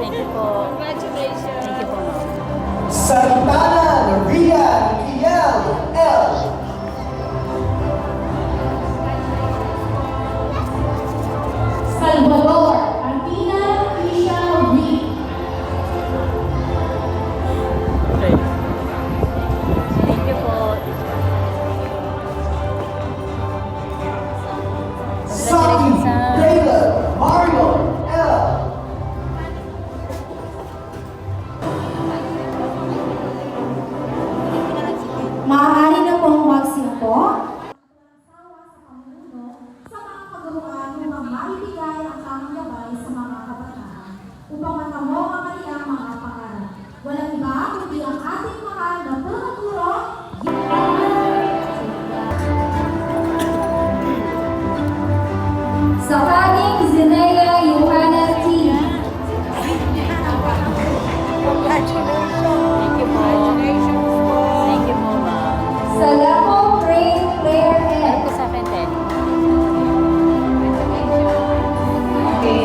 Thank you po. Congratulations. Thank you po. Santana Rian Kiel L. Salvador Artina Isha V. Okay. Thank you po. Saki Congratulations sa... Taylor Mario L. Maaari na pong magsimpo. Sa mga kagawain upang maibigay ang tamang gabay sa mga kabataan upang matamo ang kanilang mga pangarap. Walang iba kundi ang ating mahal na pagkaturo. Sa ating Zenea Johanna T. Thank you po. Thank you po, ma'am. Sa Lapo Brain Player Thank N. you sa akin din. Okay,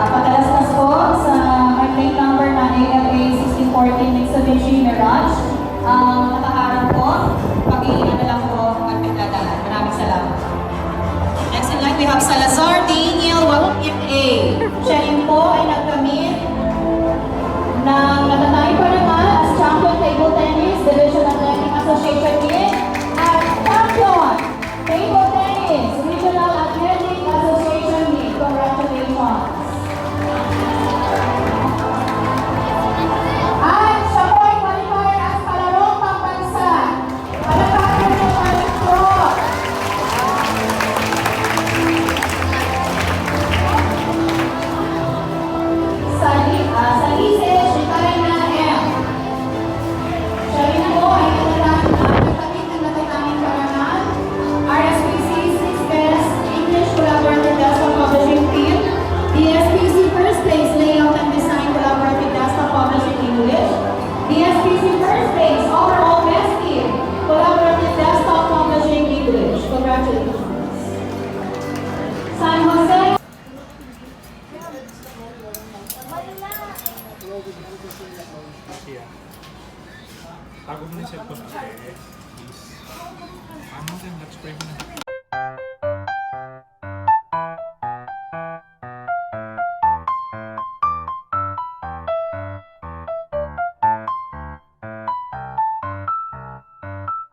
patalastas po sa my plate number na ALA 1614 Mitsubishi Mirage. Nakaharap po, pag-iingat lang po at pagdadaan. Maraming salamat. Next in line, we have Salazar Daniel Joaquin A. Siya rin po ay nagkamit ng natatay pa naman as Champion Table Tennis Division Athletic Association League at Champion Table Tennis Regional Athletic Association League. Congratulations! At siya po ay qualifier as palarong pambansa. Palakpakan ng ating pro. Sa Lises, Ricarina M. Siya rin po ay nagtatamit ng natataming karangal. RSPC 6 Best English Collaborative Desktop Publishing Team. DSPC First Place Layout and Design Collaborative Desktop Publishing English. DSPC First Place Overall Best Team Collaborative Desktop Publishing English. Congratulations. San Jose. Siya. Tago mo na yung cellphone ate. Please. Ano ka? Let's pray mo na.